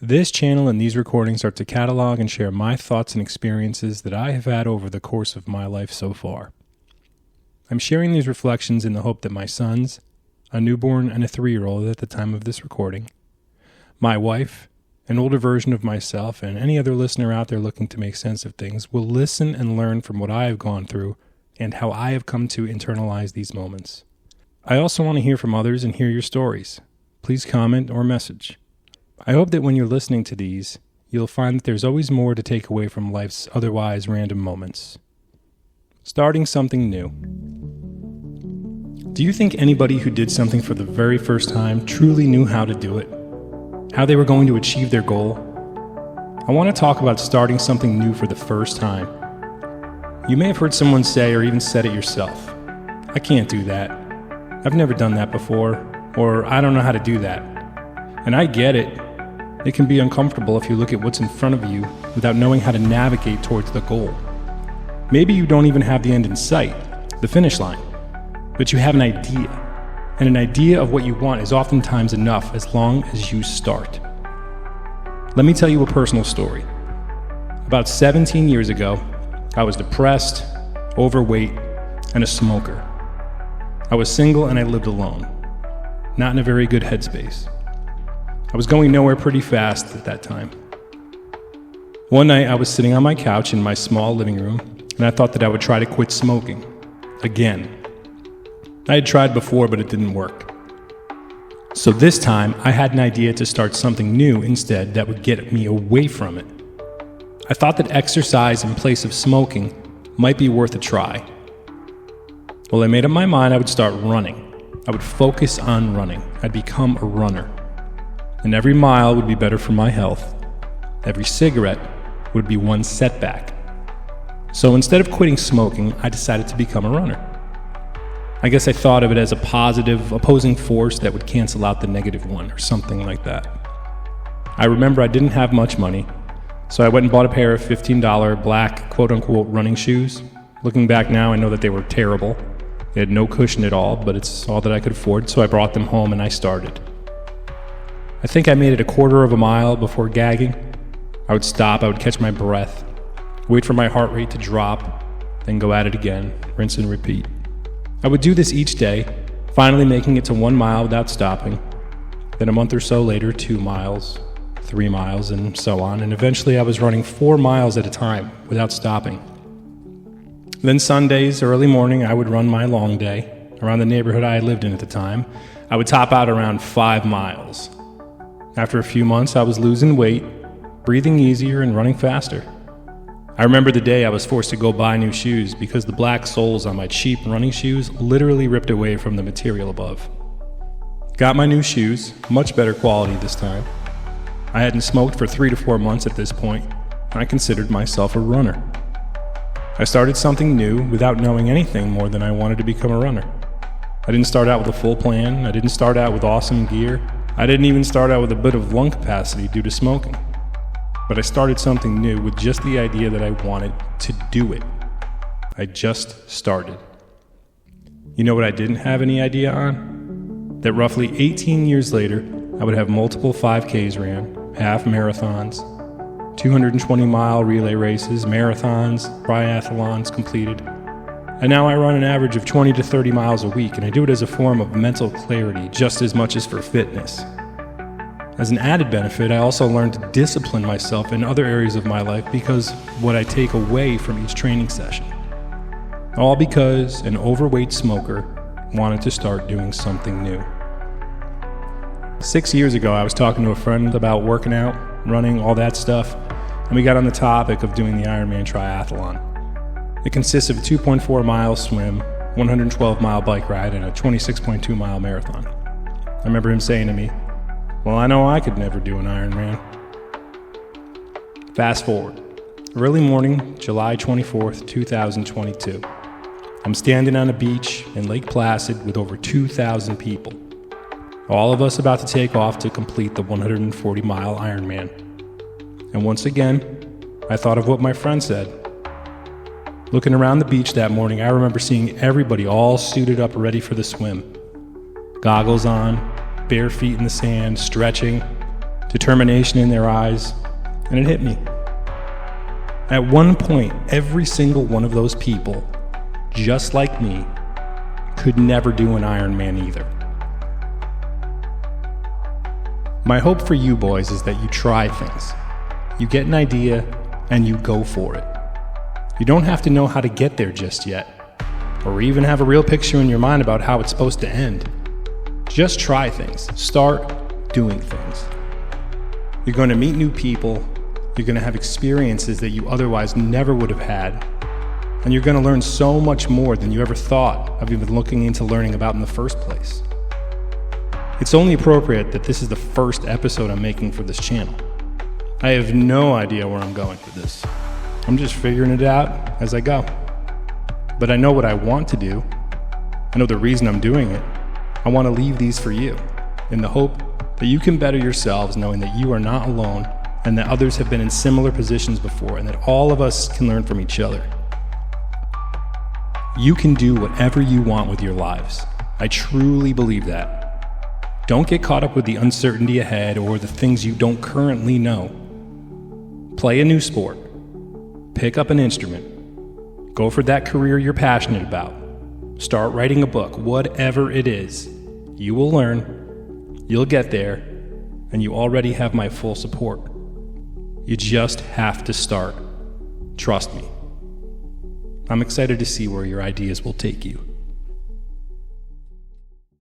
This channel and these recordings are to catalog and share my thoughts and experiences that I have had over the course of my life so far. I'm sharing these reflections in the hope that my sons, a newborn and a 3-year-old at the time of this recording, my wife, an older version of myself, and any other listener out there looking to make sense of things will listen and learn from what I have gone through and how I have come to internalize these moments. I also want to hear from others and hear your stories. Please comment or message. I hope that when you're listening to these, you'll find that there's always more to take away from life's otherwise random moments. Starting something new. Do you think anybody who did something for the very first time truly knew how to do it? How they were going to achieve their goal? I want to talk about starting something new for the first time. You may have heard someone say or even said it yourself. I can't do that. I've never done that before, or I don't know how to do that. And I get it. It can be uncomfortable if you look at what's in front of you without knowing how to navigate towards the goal. Maybe you don't even have the end in sight, the finish line, but you have an idea. And an idea of what you want is oftentimes enough as long as you start. Let me tell you a personal story. About 17 years ago, I was depressed, overweight, and a smoker. I was single and I lived alone, not in a very good headspace. I was going nowhere pretty fast at that time. One night I was sitting on my couch in my small living room, and I thought that I would try to quit smoking. Again. I had tried before, but it didn't work. So this time, I had an idea to start something new instead that would get me away from it. I thought that exercise in place of smoking might be worth a try. Well, I made up my mind I would start running. I would focus on running. I'd become a runner. And every mile would be better for my health. Every cigarette would be one setback. So instead of quitting smoking, I decided to become a runner. I guess I thought of it as a positive, opposing force that would cancel out the negative one or something like that. I remember I didn't have much money, so I went and bought a pair of $15 black quote-unquote running shoes. Looking back now, I know that they were terrible. They had no cushion at all, but it's all that I could afford, so I brought them home and I started. I think I made it a quarter of a mile before gagging. I would stop, I would catch my breath, wait for my heart rate to drop, then go at it again, rinse and repeat. I would do this each day, finally making it to 1 mile without stopping. Then a month or so later, 2 miles, 3 miles, and so on, and eventually I was running 4 miles at a time without stopping. Then Sundays, early morning, I would run my long day. Around the neighborhood I lived in at the time, I would top out around 5 miles. After a few months, I was losing weight, breathing easier, and running faster. I remember the day I was forced to go buy new shoes because the black soles on my cheap running shoes literally ripped away from the material above. Got my new shoes, much better quality this time. I hadn't smoked for 3 to 4 months at this point, and I considered myself a runner. I started something new without knowing anything more than I wanted to become a runner. I didn't start out with a full plan. I didn't start out with awesome gear. I didn't even start out with a bit of lung capacity due to smoking. But I started something new with just the idea that I wanted to do it. I just started. You know what I didn't have any idea on? That roughly 18 years later, I would have multiple 5Ks ran, half marathons, 220-mile relay races, marathons, triathlons completed. And now I run an average of 20 to 30 miles a week, and I do it as a form of mental clarity just as much as for fitness. As an added benefit, I also learned to discipline myself in other areas of my life because what I take away from each training session. All because an overweight smoker wanted to start doing something new. 6 years ago, I was talking to a friend about working out, running, all that stuff, and we got on the topic of doing the Ironman triathlon. It consists of a 2.4 mile swim, 112-mile bike ride, and a 26.2 mile marathon. I remember him saying to me, "Well, I know I could never do an Ironman." Fast forward. Early morning, July 24th, 2022. I'm standing on a beach in Lake Placid with over 2,000 people. All of us about to take off to complete the 140-mile Ironman. And once again, I thought of what my friend said. Looking around the beach that morning, I remember seeing everybody all suited up ready for the swim. Goggles on, bare feet in the sand, stretching, determination in their eyes, and it hit me. At one point, every single one of those people, just like me, could never do an Ironman either. My hope for you boys is that you try things. You get an idea and you go for it. You don't have to know how to get there just yet, or even have a real picture in your mind about how it's supposed to end. Just try things. Start doing things. You're going to meet new people. You're going to have experiences that you otherwise never would have had. And you're going to learn so much more than you ever thought of even looking into learning about in the first place. It's only appropriate that this is the first episode I'm making for this channel. I have no idea where I'm going with this. I'm just figuring it out as I go. But I know what I want to do. I know the reason I'm doing it. I want to leave these for you, in the hope that you can better yourselves knowing that you are not alone and that others have been in similar positions before and that all of us can learn from each other. You can do whatever you want with your lives. I truly believe that. Don't get caught up with the uncertainty ahead or the things you don't currently know. Play a new sport. Pick up an instrument. Go for that career you're passionate about. Start writing a book, whatever it is. You will learn, you'll get there, and you already have my full support. You just have to start. Trust me. I'm excited to see where your ideas will take you.